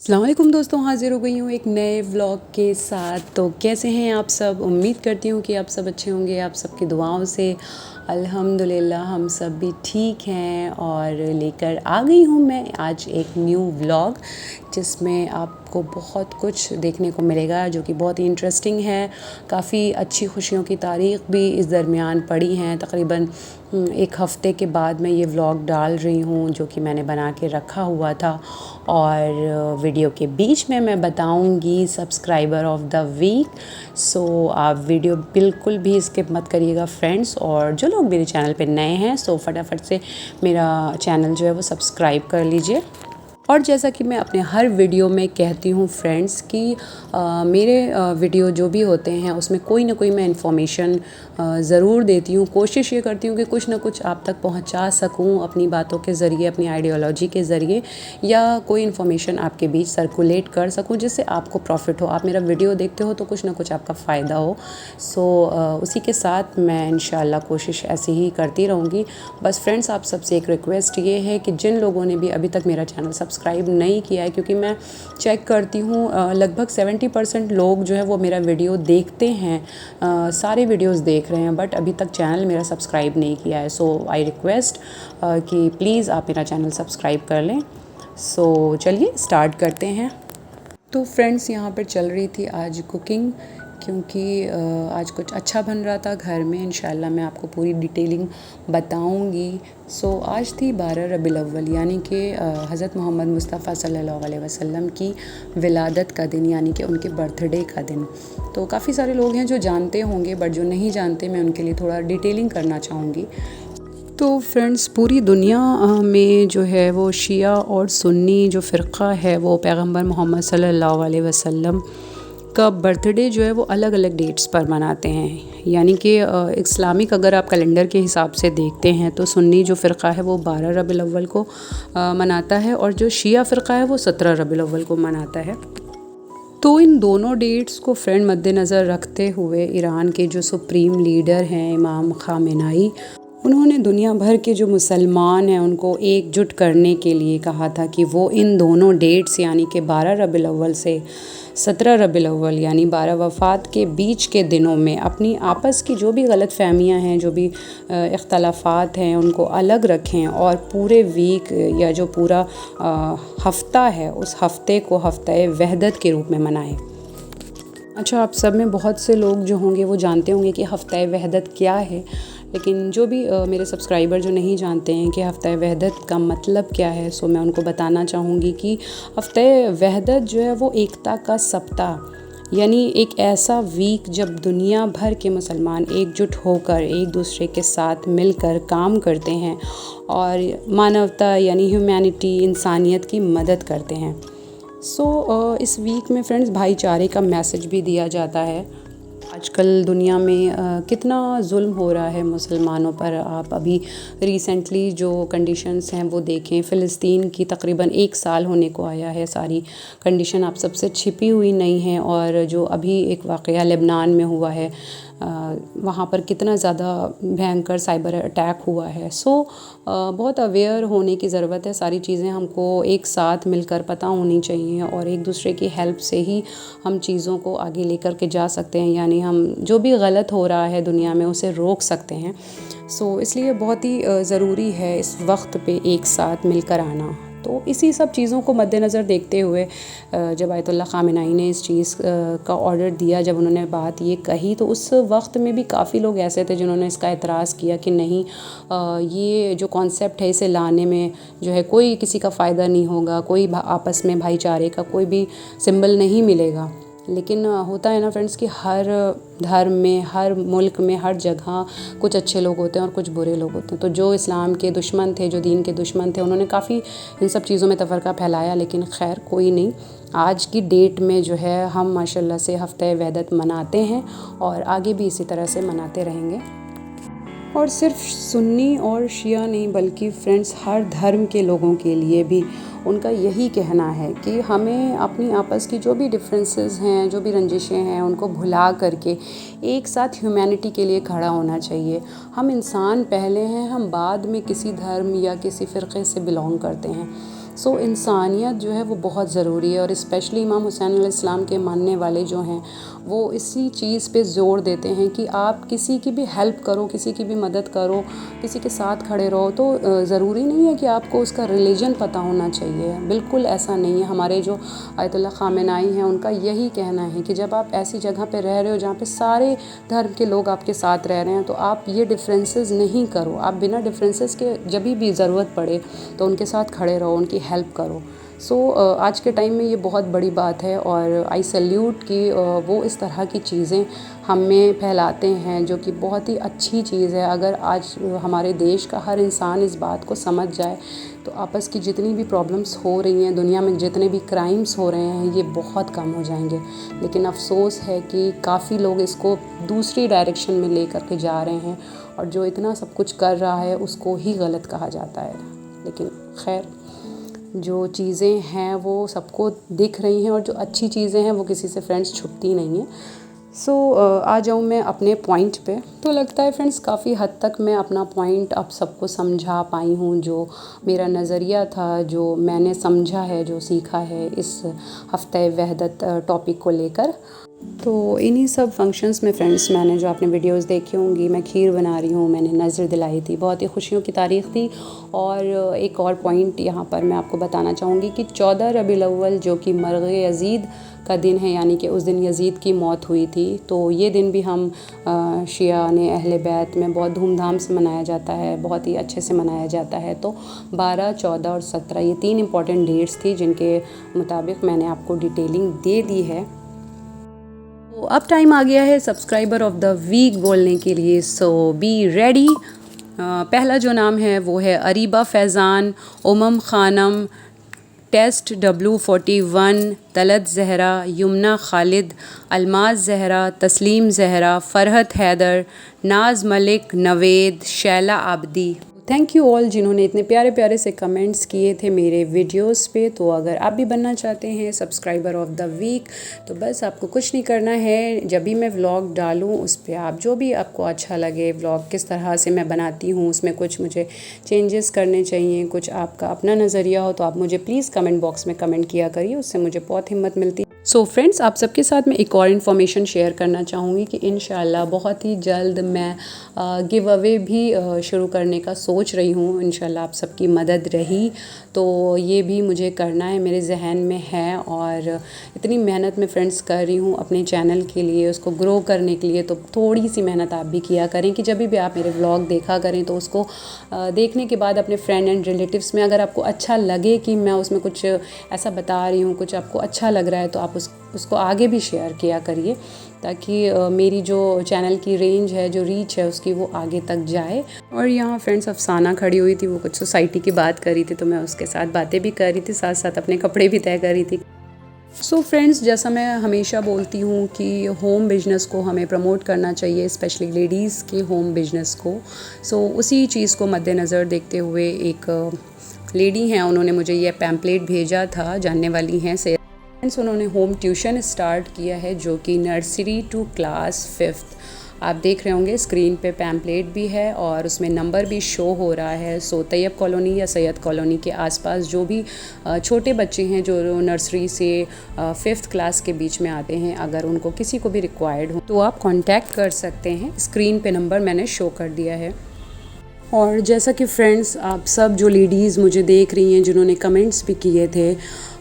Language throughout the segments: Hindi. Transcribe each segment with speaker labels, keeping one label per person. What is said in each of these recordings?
Speaker 1: अस्सलाम वालेकुम दोस्तों, हाज़िर हो गई हूँ एक नए व्लॉग के साथ। तो कैसे हैं आप सब? उम्मीद करती हूँ कि आप सब अच्छे होंगे। आप सबकी दुआओं से अल्हम्दुलिल्लाह हम सब भी ठीक हैं। और लेकर आ गई हूँ मैं आज एक न्यू व्लॉग, जिसमें आपको बहुत कुछ देखने को मिलेगा जो कि बहुत ही इंटरेस्टिंग है। काफ़ी अच्छी खुशियों की तारीख़ भी इस दरमियान पड़ी हैं। तकरीबन एक हफ़्ते के बाद मैं ये व्लॉग डाल रही हूँ, जो कि मैंने बना के रखा हुआ था। और वीडियो के बीच में मैं बताऊँगी सब्सक्राइबर ऑफ़ द वीक। सो आप वीडियो बिल्कुल भी स्किप मत करिएगा फ्रेंड्स। और जो लोग मेरे चैनल पे नए हैं, सो फटाफट से मेरा चैनल जो है वो सब्सक्राइब कर लीजिए। और जैसा कि मैं अपने हर वीडियो में कहती हूँ फ्रेंड्स कि मेरे वीडियो जो भी होते हैं उसमें कोई ना कोई मैं इन्फॉर्मेशन ज़रूर देती हूँ। कोशिश ये करती हूँ कि कुछ ना कुछ आप तक पहुँचा सकूँ अपनी बातों के ज़रिए, अपनी आइडियोलॉजी के ज़रिए, या कोई इन्फॉर्मेशन आपके बीच सर्कुलेट कर सकूँ जिससे आपको प्रॉफिट हो। आप मेरा वीडियो देखते हो तो कुछ ना कुछ आपका फ़ायदा हो। सो उसी के साथ मैं इंशाल्लाह कोशिश ऐसे ही करती रहूँगी। बस फ्रेंड्स, आप सबसे एक रिक्वेस्ट ये है कि जिन लोगों ने भी अभी तक मेरा चैनल सब्सक्राइब नहीं किया है, क्योंकि मैं चेक करती हूँ लगभग 70% लोग जो है वो मेरा वीडियो देखते हैं, सारे वीडियोस देख रहे हैं, बट अभी तक चैनल मेरा सब्सक्राइब नहीं किया है। सो आई रिक्वेस्ट कि प्लीज़ आप मेरा चैनल सब्सक्राइब कर लें। सो चलिए स्टार्ट करते हैं। तो फ्रेंड्स, यहाँ पर चल रही थी आज कुकिंग, क्योंकि आज कुछ अच्छा बन रहा था घर में। इंशाल्लाह मैं आपको पूरी डिटेलिंग बताऊंगी। सो आज थी 12 रबीउल अव्वल, यानी कि हज़रत मोहम्मद मुस्तफ़ा सल्लल्लाहु अलैहि वसल्लम की विलादत का दिन, यानी कि उनके बर्थडे का दिन। तो काफ़ी सारे लोग हैं जो जानते होंगे, बट जो नहीं जानते मैं उनके लिए थोड़ा डिटेलिंग करना चाहूँगी। तो फ्रेंड्स, पूरी दुनिया में जो है वो शिया और सुन्नी जो फ़िरक़ा है वो पैगंबर मोहम्मद सल्लल्लाहु अलैहि वसल्लम का बर्थडे जो है वो अलग अलग डेट्स पर मनाते हैं। यानी कि इस्लामिक अगर आप कैलेंडर के हिसाब से देखते हैं तो सुन्नी जो फ़िरक़ा है वो 12 रबीउल अव्वल को मनाता है, और जो शिया फ़िरक़ा है वो 17 रबीउल अव्वल को मनाता है। तो इन दोनों डेट्स को फ्रेंड मद्देनज़र रखते हुए ईरान के जो सुप्रीम लीडर हैं इमाम ख़ामेनेई, उन्होंने दुनिया भर के जो मुसलमान हैं उनको एकजुट करने के लिए कहा था कि वो इन दोनों डेट्स यानी कि 12 रबीउल अव्वल से 17 रबीउल अव्वल यानी 12 वफ़ात के बीच के दिनों में अपनी आपस की जो भी गलत फ़हमियाँ हैं, जो भी इख्तलाफात हैं, उनको अलग रखें और पूरे वीक या जो पूरा हफ़्ता है उस हफ़्ते को हफ़्ते वहदत के रूप में मनाएं। अच्छा, आप सब में बहुत से लोग जो होंगे वो जानते होंगे कि हफ़्ता वहदत क्या है, लेकिन जो भी मेरे सब्सक्राइबर जो नहीं जानते हैं कि हफ़्ता वहदत का मतलब क्या है, सो मैं उनको बताना चाहूँगी कि हफ़्ता वहदत जो है वो एकता का सप्ताह, यानी एक ऐसा वीक जब दुनिया भर के मुसलमान एकजुट होकर एक दूसरे के साथ मिलकर काम करते हैं और मानवता यानी ह्यूमैनिटी, इंसानियत की मदद करते हैं। सो इस वीक में फ्रेंड्स भाईचारे का मैसेज भी दिया जाता है। आजकल दुनिया में कितना जुल्म हो रहा है मुसलमानों पर। आप अभी रिसेंटली जो कंडीशंस हैं वो देखें। फ़िलिस्तीन की तकरीबन 1 साल होने को आया है, सारी कंडीशन आप सबसे छिपी हुई नहीं है। और जो अभी एक वाक़या लेबनान में हुआ है, वहाँ पर कितना ज़्यादा भयंकर साइबर अटैक हुआ है। सो बहुत अवेयर होने की ज़रूरत है। सारी चीज़ें हमको एक साथ मिलकर पता होनी चाहिए और एक दूसरे की हेल्प से ही हम चीज़ों को आगे लेकर के जा सकते हैं, यानी हम जो भी गलत हो रहा है दुनिया में उसे रोक सकते हैं। सो इसलिए बहुत ही ज़रूरी है इस वक्त पे एक साथ मिलकर आना। तो इसी सब चीज़ों को मद्देनज़र देखते हुए जब आयतुल्लाह ख़ामेनेई ने इस चीज़ का ऑर्डर दिया, जब उन्होंने बात ये कही, तो उस वक्त में भी काफ़ी लोग ऐसे थे जिन्होंने इसका एतराज़ किया कि नहीं, ये जो कॉन्सेप्ट है इसे लाने में जो है कोई किसी का फ़ायदा नहीं होगा, कोई आपस में भाईचारे का कोई भी सिंबल नहीं मिलेगा। लेकिन होता है ना फ्रेंड्स कि हर धर्म में, हर मुल्क में, हर जगह कुछ अच्छे लोग होते हैं और कुछ बुरे लोग होते हैं। तो जो इस्लाम के दुश्मन थे, जो दीन के दुश्मन थे, उन्होंने काफ़ी इन सब चीज़ों में तफ़रक़ा फैलाया, लेकिन खैर कोई नहीं। आज की डेट में जो है हम माशाल्लाह से हफ़्ता वहदत मनाते हैं और आगे भी इसी तरह से मनाते रहेंगे। और सिर्फ सुन्नी और शिया नहीं, बल्कि फ्रेंड्स हर धर्म के लोगों के लिए भी उनका यही कहना है कि हमें अपनी आपस की जो भी डिफरेंसेस हैं, जो भी रंजिशें हैं, उनको भुला करके एक साथ ह्यूमैनिटी के लिए खड़ा होना चाहिए। हम इंसान पहले हैं, हम बाद में किसी धर्म या किसी फ़िरक़े से बिलोंग करते हैं। सो इंसानियत जो है वो बहुत ज़रूरी है, और स्पेशली इमाम हुसैन अलैहिस्सलाम के मानने वाले जो हैं वो इसी चीज़ पे ज़ोर देते हैं कि आप किसी की भी हेल्प करो, किसी की भी मदद करो, किसी के साथ खड़े रहो। तो ज़रूरी नहीं है कि आपको उसका रिलीजन पता होना चाहिए, बिल्कुल ऐसा नहीं है। हमारे जो आयतुल्लाह ख़ामेनाई हैं उनका यही कहना है कि जब आप ऐसी जगह पे रह रहे हो जहाँ पे सारे धर्म के लोग आपके साथ रह रहे हैं, तो आप ये डिफरेंसेस नहीं करो। आप बिना डिफरेंसेस के जब भी ज़रूरत पड़े तो उनके साथ खड़े रहो, उनकी हेल्प करो। सो आज के टाइम में ये बहुत बड़ी बात है, और आई सैल्यूट कि वो इस तरह की चीज़ें हम में फैलाते हैं, जो कि बहुत ही अच्छी चीज़ है। अगर आज हमारे देश का हर इंसान इस बात को समझ जाए तो आपस की जितनी भी प्रॉब्लम्स हो रही हैं, दुनिया में जितने भी क्राइम्स हो रहे हैं, ये बहुत कम हो जाएंगे। लेकिन अफसोस है कि काफ़ी लोग इसको दूसरी डायरेक्शन में ले कर के जा रहे हैं, और जो इतना सब कुछ कर रहा है उसको ही गलत कहा जाता है। लेकिन खैर, जो चीज़ें हैं वो सबको दिख रही हैं, और जो अच्छी चीज़ें हैं वो किसी से फ्रेंड्स छुपती नहीं हैं। सो आ जाऊँ मैं अपने पॉइंट पे। तो लगता है फ्रेंड्स काफ़ी हद तक मैं अपना पॉइंट अब सबको समझा पाई हूँ। जो मेरा नज़रिया था, जो मैंने समझा है, जो सीखा है इस हफ्ते वहदत टॉपिक को लेकर। तो इन्हीं सब फंक्शंस में फ्रेंड्स, मैंने जो आपने वीडियोस देखी होंगी, मैं खीर बना रही हूँ, मैंने नज़र दिलाई थी, बहुत ही खुशियों की तारीख़ थी। और एक और पॉइंट यहाँ पर मैं आपको बताना चाहूँगी कि 14 रबीउल अव्वल जो कि मरग़ यज़ीद का दिन है, यानी कि उस दिन यज़ीद की मौत हुई थी, तो ये दिन भी हम शिया ने अहले बैत में बहुत धूमधाम से मनाया जाता है, बहुत ही अच्छे से मनाया जाता है। तो 12, 14 और 17 ये 3 इम्पॉर्टेंट डेट्स थी जिनके मुताबिक मैंने आपको डिटेलिंग दे दी है। तो अब टाइम आ गया है सब्सक्राइबर ऑफ द वीक बोलने के लिए, सो बी रेडी। पहला जो नाम है वो है अरीबा फैज़ान, उमम ख़ानम, टेस्ट W41, तलत ज़हरा, यमुना खालिद, अलमाज़ ज़हरा, तस्लीम ज़हरा, फ़रहत हैदर, नाज मलिक, नवेद, शैला आबदी। थैंक यू ऑल जिन्होंने इतने प्यारे प्यारे से कमेंट्स किए थे मेरे वीडियोस पे। तो अगर आप भी बनना चाहते हैं सब्सक्राइबर ऑफ द वीक, तो बस आपको कुछ नहीं करना है। जब भी मैं व्लॉग डालूँ उस पर आप जो भी आपको अच्छा लगे, व्लॉग किस तरह से मैं बनाती हूँ, उसमें कुछ मुझे चेंजेस करने चाहिए, कुछ आपका अपना नज़रिया हो, तो आप मुझे प्लीज़ कमेंट बॉक्स में कमेंट किया करिए, उससे मुझे बहुत हिम्मत मिलती है। सो फ्रेंड्स, आप सबके साथ मैं एक और इन्फॉर्मेशन शेयर करना चाहूँगी कि इंशाल्लाह बहुत ही जल्द मैं गिव अवे भी शुरू करने का सोच रही हूँ। इंशाल्लाह आप सबकी मदद रही तो ये भी मुझे करना है, मेरे जहन में है, और इतनी मेहनत मैं फ्रेंड्स कर रही हूँ अपने चैनल के लिए, उसको ग्रो करने के लिए। तो थोड़ी सी मेहनत आप भी किया करें कि जब भी आप मेरे व्लॉग देखा करें तो उसको देखने के बाद अपने फ्रेंड एंड रिलेटिव्स में अगर आपको अच्छा लगे कि मैं उसमें कुछ ऐसा बता रही हूँ, कुछ आपको अच्छा लग रहा है, तो आप उसको आगे भी शेयर किया करिए, ताकि मेरी जो चैनल की रेंज है, जो रीच है उसकी, वो आगे तक जाए। और यहाँ फ्रेंड्स अफसाना खड़ी हुई थी, वो कुछ सोसाइटी की बात कर रही थी, तो मैं उसके साथ बातें भी कर रही थी, साथ साथ अपने कपड़े भी तय कर रही थी। सो फ्रेंड्स, जैसा मैं हमेशा बोलती हूँ कि होम बिज़नेस को हमें प्रमोट करना चाहिए, स्पेशली लेडीज़ के होम बिज़नेस को। सो उसी चीज़ को मद्देनज़र देखते हुए एक लेडी हैं, उन्होंने मुझे ये पैम्पलेट भेजा था, जानने वाली हैं से फ्रेंड्स, उन्होंने होम ट्यूशन स्टार्ट किया है जो कि नर्सरी टू क्लास 5th। आप देख रहे होंगे स्क्रीन पे पैम्पलेट भी है और उसमें नंबर भी शो हो रहा है। सो तैयब कॉलोनी या सैयद कॉलोनी के आसपास जो भी छोटे बच्चे हैं जो नर्सरी से 5th क्लास के बीच में आते हैं, अगर उनको किसी को भी रिक्वायर्ड हो तो आप कांटेक्ट कर सकते हैं। स्क्रीन पे नंबर मैंने शो कर दिया है। और जैसा कि फ्रेंड्स, आप सब जो लेडीज़ मुझे देख रही हैं जिन्होंने कमेंट्स भी किए थे,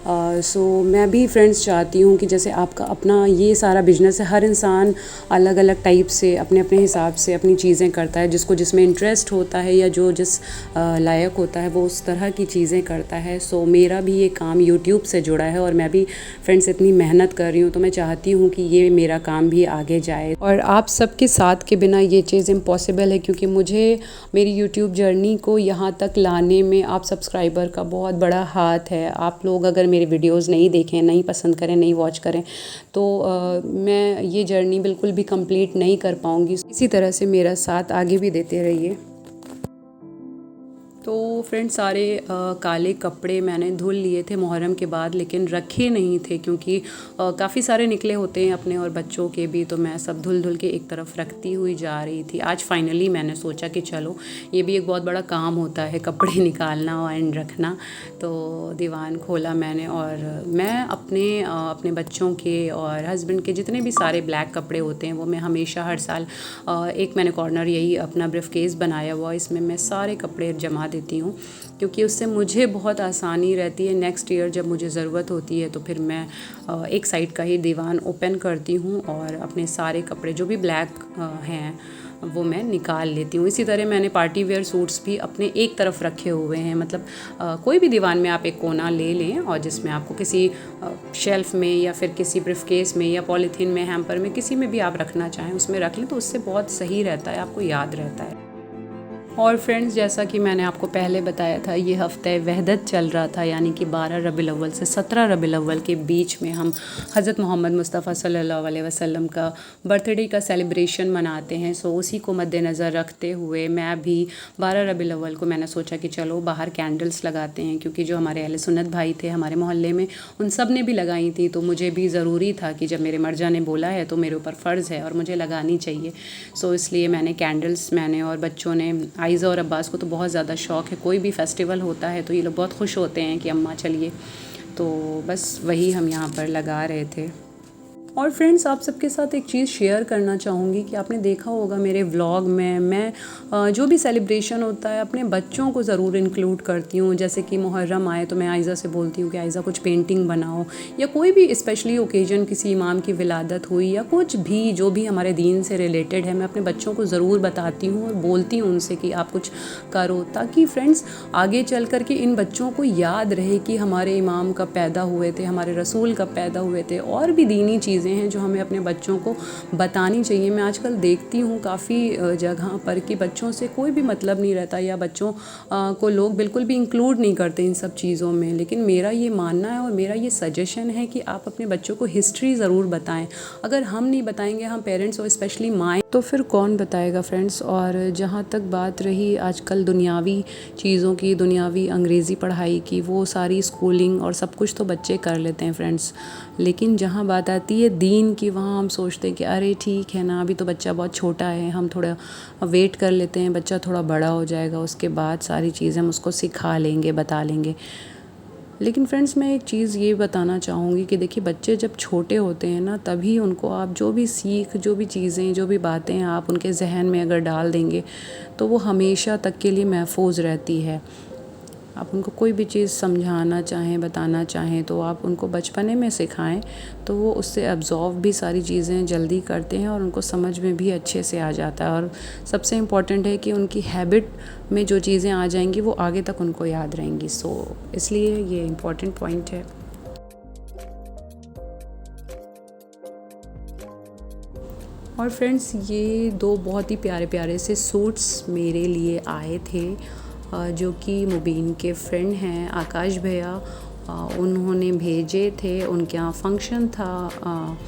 Speaker 1: सो मैं भी फ्रेंड्स चाहती हूँ कि जैसे आपका अपना ये सारा बिजनेस है, हर इंसान अलग अलग टाइप से अपने अपने हिसाब से अपनी चीज़ें करता है, जिसको जिसमें इंटरेस्ट होता है या जो जिस लायक होता है वो उस तरह की चीज़ें करता है। सो मेरा भी ये काम यूट्यूब से जुड़ा है और मैं भी फ्रेंड्स इतनी मेहनत कर रही हूँ, तो मैं चाहती हूँ कि ये मेरा काम भी आगे जाए। और आप सबके साथ के बिना ये चीज़ इम्पॉसिबल है, क्योंकि मुझे मेरी यूट्यूब जर्नी को यहाँ तक लाने में आप सब्सक्राइबर का बहुत बड़ा हाथ है। आप लोग अगर मेरे वीडियोस नहीं देखें, नहीं पसंद करें, नहीं वॉच करें, तो मैं ये जर्नी बिल्कुल भी कंप्लीट नहीं कर पाऊँगी। इसी तरह से मेरा साथ आगे भी देते रहिए। तो फ्रेंड्स सारे काले कपड़े मैंने धुल लिए थे मुहर्रम के बाद, लेकिन रखे नहीं थे क्योंकि काफ़ी सारे निकले होते हैं अपने और बच्चों के भी, तो मैं सब धुल धुल के एक तरफ रखती हुई जा रही थी। आज फाइनली मैंने सोचा कि चलो ये भी एक बहुत बड़ा काम होता है कपड़े निकालना एंड रखना। तो दीवान खोला मैंने और मैं अपने बच्चों के और हस्बैंड के जितने भी सारे ब्लैक कपड़े होते हैं वो मैं हमेशा हर साल एक मैंने कॉर्नर यही अपना ब्रीफ केस बनाया हुआ, इसमें मैं सारे कपड़े जमा देती हूँ क्योंकि उससे मुझे बहुत आसानी रहती है। नेक्स्ट ईयर जब मुझे ज़रूरत होती है तो फिर मैं एक साइड का ही दीवान ओपन करती हूँ और अपने सारे कपड़े जो भी ब्लैक हैं वो मैं निकाल लेती हूँ। इसी तरह मैंने पार्टी वेयर सूट्स भी अपने एक तरफ रखे हुए हैं, मतलब कोई भी दीवान में आप एक कोना ले लें और जिसमें आपको किसी शेल्फ़ में या फिर किसी ब्रीफ केस में या पॉलीथीन में, हैम्पर में, किसी में भी आप रखना चाहें उसमें रख लें तो उससे बहुत सही रहता है, आपको याद रहता है। और फ्रेंड्स जैसा कि मैंने आपको पहले बताया था, ये हफ़्ते वहदत चल रहा था, यानी कि 12 रबीउल अव्वल से 17 रबीउल अव्वल के बीच में हम हज़रत मोहम्मद मुस्तफ़ा सल्लल्लाहु अलैहि वसल्लम का बर्थडे का सेलिब्रेशन मनाते हैं। सो उसी को मद्देनज़र रखते हुए मैं भी 12 रबीउल अव्वल को मैंने सोचा कि चलो बाहर कैंडल्स लगाते हैं, क्योंकि जो हमारे अहले सुन्नत भाई थे हमारे मोहल्ले में उन सब ने भी लगाई थी, तो मुझे भी ज़रूरी था कि जब मेरे मर्जा ने बोला है तो मेरे ऊपर फ़र्ज़ है और मुझे लगानी चाहिए। सो इसलिए मैंने कैंडल्स, मैंने और बच्चों ने, आइज़ा और अब्बास को तो बहुत ज़्यादा शौक़ है, कोई भी फेस्टिवल होता है तो ये लोग बहुत खुश होते हैं कि अम्मा चलिए, तो बस वही हम यहाँ पर लगा रहे थे। और फ्रेंड्स आप सबके साथ एक चीज़ शेयर करना चाहूँगी कि आपने देखा होगा मेरे व्लॉग में मैं जो भी सेलिब्रेशन होता है अपने बच्चों को ज़रूर इंक्लूड करती हूँ। जैसे कि मुहर्रम आए तो मैं आयज़ा से बोलती हूँ कि आयज़ा कुछ पेंटिंग बनाओ, या कोई भी स्पेशली ओकेजन, किसी इमाम की विलादत हुई या कुछ भी जो भी हमारे दीन से रिलेटेड है, मैं अपने बच्चों को ज़रूर बताती हूँ और बोलती हूँ उनसे कि आप कुछ करो, ताकि फ्रेंड्स आगे चल कर के इन बच्चों को याद रहे कि हमारे इमाम कब पैदा हुए थे, हमारे रसूल कब पैदा हुए थे, और भी दीनी चीज़ें हैं जो हमें अपने बच्चों को बतानी चाहिए। मैं आजकल देखती हूँ काफ़ी जगह पर कि बच्चों से कोई भी मतलब नहीं रहता, या बच्चों को लोग बिल्कुल भी इंक्लूड नहीं करते इन सब चीज़ों में। लेकिन मेरा ये मानना है और मेरा ये सजेशन है कि आप अपने बच्चों को हिस्ट्री ज़रूर बताएं। अगर हम नहीं बताएंगे, हम पेरेंट्स और स्पेशली माएँ, तो फिर कौन बताएगा फ्रेंड्स। और जहाँ तक बात रही आजकल दुनियावी चीज़ों की, दुनियावी अंग्रेज़ी पढ़ाई की, वो सारी स्कूलिंग और सब कुछ तो बच्चे कर लेते हैं फ्रेंड्स, लेकिन जहाँ बात आती है दीन की, वहाँ हम सोचते हैं कि अरे ठीक है ना, अभी तो बच्चा बहुत छोटा है, हम थोड़ा वेट कर लेते हैं, बच्चा थोड़ा बड़ा हो जाएगा, उसके बाद सारी चीज़ें हम उसको सिखा लेंगे, बता लेंगे। लेकिन फ्रेंड्स मैं एक चीज़ ये बताना चाहूँगी कि देखिए बच्चे जब छोटे होते हैं ना, तभी उनको आप जो भी सीख, जो भी चीज़ें, जो भी बातें आप उनके जहन में अगर डाल देंगे तो वो हमेशा तक के लिए महफूज रहती है। आप उनको कोई भी चीज़ समझाना चाहें, बताना चाहें, तो आप उनको बचपने में सिखाएं तो वो उससे अब्ज़ॉर्व भी सारी चीज़ें जल्दी करते हैं और उनको समझ में भी अच्छे से आ जाता है। और सबसे इम्पॉर्टेंट है कि उनकी हैबिट में जो चीज़ें आ जाएंगी वो आगे तक उनको याद रहेंगी। सो इसलिए ये इम्पॉर्टेंट पॉइंट है। और फ्रेंड्स ये दो बहुत ही प्यारे प्यारे से सूट्स मेरे लिए आए थे, जो कि मुबीन के फ्रेंड हैं आकाश भैया, उन्होंने भेजे थे। उनके यहाँ फंक्शन था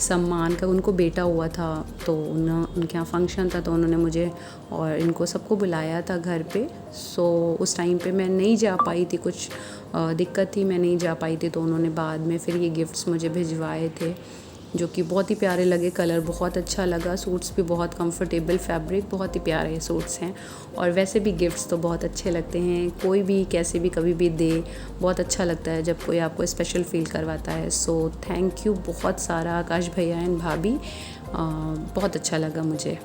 Speaker 1: सम्मान का, उनको बेटा हुआ था, तो उनके यहाँ फंक्शन था, तो उन्होंने मुझे और इनको सबको बुलाया था घर पे। सो उस टाइम पे मैं नहीं जा पाई थी, कुछ दिक्कत थी, मैं नहीं जा पाई थी, तो उन्होंने बाद में फिर ये गिफ्ट्स मुझे भिजवाए थे, जो कि बहुत ही प्यारे लगे। कलर बहुत अच्छा लगा, सूट्स भी बहुत कंफर्टेबल, फैब्रिक बहुत ही प्यारे सूट्स हैं। और वैसे भी गिफ्ट्स तो बहुत अच्छे लगते हैं, कोई भी कैसे भी कभी भी दे, बहुत अच्छा लगता है जब कोई आपको स्पेशल फ़ील करवाता है। सो थैंक यू बहुत सारा आकाश भैया एंड भाभी, बहुत अच्छा लगा मुझे।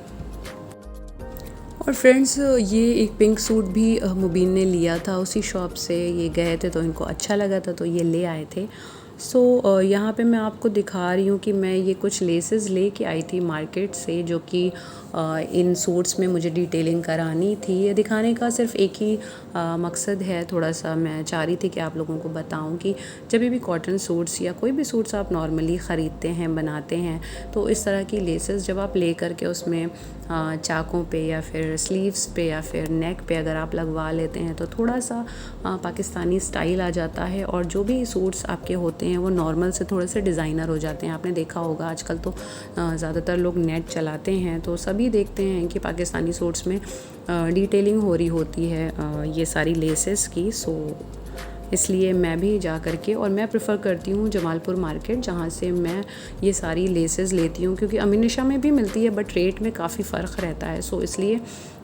Speaker 1: और फ्रेंड्स ये एक पिंक सूट भी मुबीन ने लिया था उसी शॉप से, ये गए थे तो इनको अच्छा लगा था तो ये ले आए थे। सो यहाँ पे मैं आपको दिखा रही हूँ कि मैं ये कुछ लेसेस लेके आई थी मार्केट से, जो कि इन सूट्स में मुझे डिटेलिंग करानी थी। ये दिखाने का सिर्फ एक ही मकसद है, थोड़ा सा मैं चाह रही थी कि आप लोगों को बताऊँ कि जब भी कॉटन सूट्स या कोई भी सूट्स आप नॉर्मली ख़रीदते हैं, बनाते हैं, तो इस तरह की लेसेस जब आप ले करके उसमें चाकों पे या फिर स्लीव्स पे या फिर नेक पे अगर आप लगवा लेते हैं तो थोड़ा सा पाकिस्तानी स्टाइल आ जाता है। और जो भी सूट्स आपके होते होते हैं वो नॉर्मल से थोड़े से डिज़ाइनर हो जाते हैं। आपने देखा होगा आजकल तो ज़्यादातर लोग नेट चलाते हैं तो सभी देखते हैं कि पाकिस्तानी सूट्स में डिटेलिंग हो रही होती है ये सारी लेसेस की। सो इसलिए मैं भी जा कर के, और मैं प्रेफर करती हूँ जमालपुर मार्केट, जहाँ से मैं ये सारी लेसेस लेती हूँ, क्योंकि अमीनिशा में भी मिलती है बट रेट में काफ़ी फ़र्क रहता है। सो इसलिए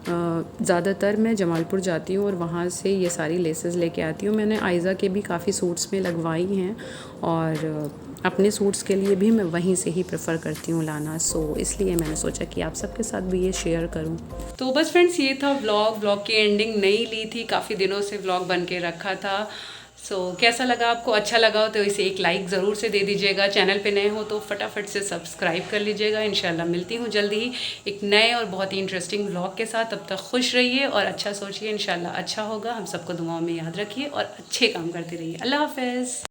Speaker 1: ज़्यादातर मैं जमालपुर जाती हूँ और वहाँ से ये सारी लेसेस लेके आती हूँ। मैंने आयज़ा के भी काफ़ी सूट्स में लगवाई हैं और अपने सूट्स के लिए भी मैं वहीं से ही प्रेफर करती हूँ लाना। सो इसलिए मैंने सोचा कि आप सबके साथ भी ये शेयर करूँ। तो बस फ्रेंड्स, ये था व्लॉग की एंडिंग नहीं ली थी, काफ़ी दिनों से व्लॉग बन के रखा था। सो कैसा लगा आपको? अच्छा लगा हो तो इसे एक लाइक ज़रूर से दे दीजिएगा। चैनल पे नए हो तो फटाफट से सब्सक्राइब कर लीजिएगा। इंशाल्लाह मिलती हूँ जल्दी ही एक नए और बहुत ही इंटरेस्टिंग व्लॉग के साथ। तब तक खुश रहिए और अच्छा सोचिए, इंशाल्लाह अच्छा होगा। हम सबको दुआओं में याद रखिए और अच्छे काम करते रहिए। अल्लाह हाफ़िज़।